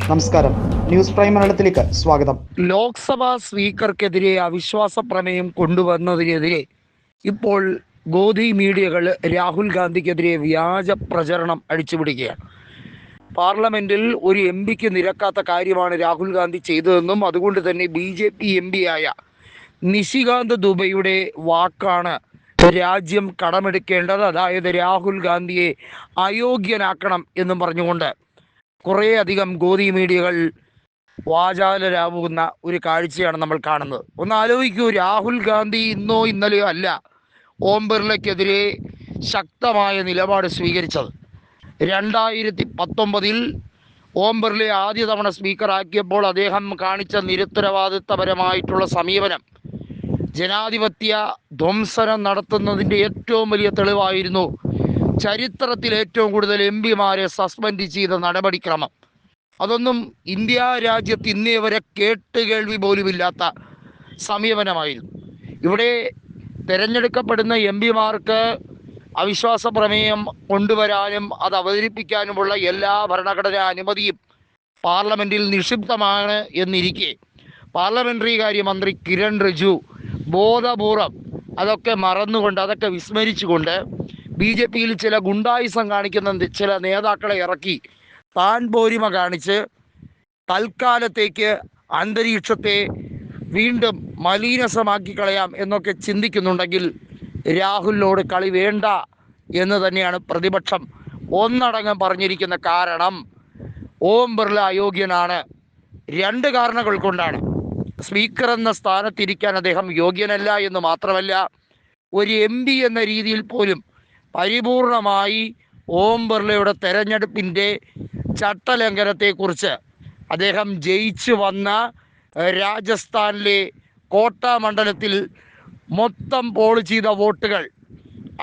നമസ്കാരം. News prime മലയാളത്തിലേക്ക് സ്വാഗതം. ലോക്സഭാ സ്പീക്കർക്കെതിരെ അവിശ്വാസ പ്രമേയം കൊണ്ടുവന്നതിനെതിരെ ഇപ്പോൾ ഗോദി മീഡിയകൾ രാഹുൽ ഗാന്ധിക്കെതിരെ വ്യാജ പ്രചരണം അഴിച്ചുപിടിക്കുകയാണ്. പാർലമെന്റിൽ ഒരു എം പിക്ക് നിരക്കാത്ത കാര്യമാണ് രാഹുൽ ഗാന്ധി ചെയ്തതെന്നും അതുകൊണ്ട് തന്നെ BJP MP ആയ നിഷികാന്ത് ദുബെയുടെ വാക്കാണ് രാജ്യം കടമെടുക്കേണ്ടത്, അതായത് രാഹുൽ ഗാന്ധിയെ അയോഗ്യനാക്കണം എന്നും പറഞ്ഞുകൊണ്ട് കുറേയധികം ഗോദി മീഡിയകൾ വാചാലരാകുന്ന ഒരു കാഴ്ചയാണ് നമ്മൾ കാണുന്നത്. ഒന്ന് ആലോചിക്കൂ, രാഹുൽ ഗാന്ധി ഇന്നോ ഇന്നലെയോ അല്ല ഓം ബിർളയ്ക്കെതിരെ ശക്തമായ നിലപാട് സ്വീകരിച്ചത്. 2019 ഓം ബിർളയെ ആദ്യ തവണ സ്പീക്കറാക്കിയപ്പോൾ അദ്ദേഹം കാണിച്ച നിരുത്തരവാദിത്തപരമായിട്ടുള്ള സമീപനം ജനാധിപത്യ ധ്വംസനം നടത്തുന്നതിൻ്റെ ഏറ്റവും വലിയ തെളിവായിരുന്നു ചരിത്രത്തിൽ ഏറ്റവും കൂടുതൽ MP-മാരെ സസ്പെൻഡ് ചെയ്ത നടപടിക്രമം. അതൊന്നും ഇന്ത്യ രാജ്യത്ത് ഇന്നേ വരെ കേട്ടുകേൾവി പോലുമില്ലാത്ത സമീപനമായിരുന്നു. ഇവിടെ തിരഞ്ഞെടുക്കപ്പെടുന്ന MP-മാർക്ക് അവിശ്വാസ പ്രമേയം കൊണ്ടുവരാനും അത് അവതരിപ്പിക്കാനുമുള്ള എല്ലാ ഭരണഘടനാ അനുമതിയും പാർലമെൻറ്റിൽ നിക്ഷിപ്തമാണ് എന്നിരിക്കെ പാർലമെൻ്ററി കാര്യമന്ത്രി കിരൺ റിജിജു ബോധപൂർവം അതൊക്കെ മറന്നുകൊണ്ട്, അതൊക്കെ വിസ്മരിച്ചുകൊണ്ട് BJP-യിൽ ചില ഗുണ്ടായിസം കാണിക്കുന്ന ചില നേതാക്കളെ ഇറക്കി താൻ പോരിമ കാണിച്ച് തൽക്കാലത്തേക്ക് അന്തരീക്ഷത്തെ വീണ്ടും മലീനസമാക്കി കളയാം എന്നൊക്കെ ചിന്തിക്കുന്നുണ്ടെങ്കിൽ രാഹുലിനോട് കളി വേണ്ട എന്ന് തന്നെയാണ് പ്രതിപക്ഷം ഒന്നടങ്കം പറഞ്ഞിരിക്കുന്ന. കാരണം ഓം ബിർള അയോഗ്യനാണ്. 2 കാരണങ്ങൾ കൊണ്ടാണ്. സ്പീക്കർ എന്ന സ്ഥാനത്തിരിക്കാൻ അദ്ദേഹം യോഗ്യനല്ല എന്ന് മാത്രമല്ല, ഒരു MP എന്ന രീതിയിൽ പോലും പരിപൂർണമായി ഓം ബിർളയുടെ തെരഞ്ഞെടുപ്പിൻ്റെ ചട്ടലംഘനത്തെക്കുറിച്ച് അദ്ദേഹം ജയിച്ചു വന്ന രാജസ്ഥാനിലെ കോട്ട മണ്ഡലത്തിൽ മൊത്തം പോൾ ചെയ്ത വോട്ടുകൾ,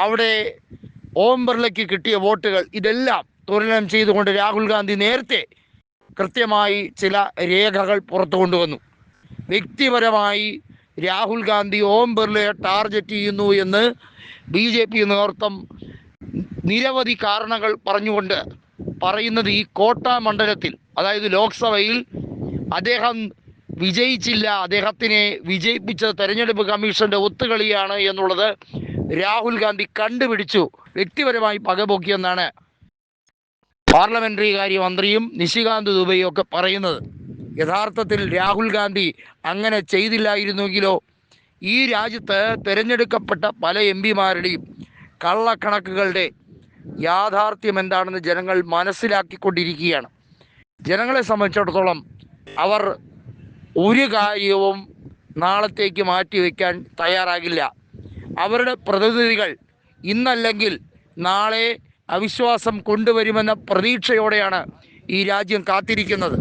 അവിടെ ഓം ബിർളയ്ക്ക് കിട്ടിയ വോട്ടുകൾ, ഇതെല്ലാം തുലനം ചെയ്തുകൊണ്ട് രാഹുൽ ഗാന്ധി നേരത്തെ കൃത്യമായി ചില രേഖകൾ പുറത്തു കൊണ്ടുവന്നു. വ്യക്തിപരമായി രാഹുൽ ഗാന്ധി ഓം ബിർളയെ ടാർഗറ്റ് ചെയ്യുന്നു എന്ന് BJP നേതൃത്വം നിരവധി കാരണങ്ങൾ പറഞ്ഞുകൊണ്ട് പറയുന്നത് ഈ കോട്ട മണ്ഡലത്തിൽ, അതായത് ലോക്സഭയിൽ അദ്ദേഹം വിജയിച്ചില്ല, അദ്ദേഹത്തിനെ വിജയിപ്പിച്ചത് തെരഞ്ഞെടുപ്പ് കമ്മീഷൻ്റെ ഒത്തുകളിയാണ് എന്നുള്ളത് രാഹുൽ ഗാന്ധി കണ്ടുപിടിച്ചു, വ്യക്തിപരമായി പകപോക്കിയെന്നാണ് പാർലമെൻ്ററി കാര്യമന്ത്രിയും നിഷികാന്ത് ദുബെയും ഒക്കെ പറയുന്നത്. യഥാർത്ഥത്തിൽ രാഹുൽ ഗാന്ധി അങ്ങനെ ചെയ്തില്ലായിരുന്നെങ്കിലോ ഈ രാജ്യത്ത് തിരഞ്ഞെടുക്കപ്പെട്ട പല MP-മാരുടെയും കള്ളക്കണക്കുകളുടെ യാഥാർത്ഥ്യം എന്താണെന്ന് ജനങ്ങൾ മനസ്സിലാക്കിക്കൊണ്ടിരിക്കുകയാണ്. ജനങ്ങളെ സംബന്ധിച്ചിടത്തോളം അവർ ഒരു കാര്യവും നാളത്തേക്ക് മാറ്റിവെക്കാൻ തയ്യാറാകില്ല. അവരുടെ പ്രതിനിധികൾ ഇന്നല്ലെങ്കിൽ നാളെ അവിശ്വാസം കൊണ്ടുവരുമെന്ന പ്രതീക്ഷയോടെയാണ് ഈ രാജ്യം കാത്തിരിക്കുന്നത്.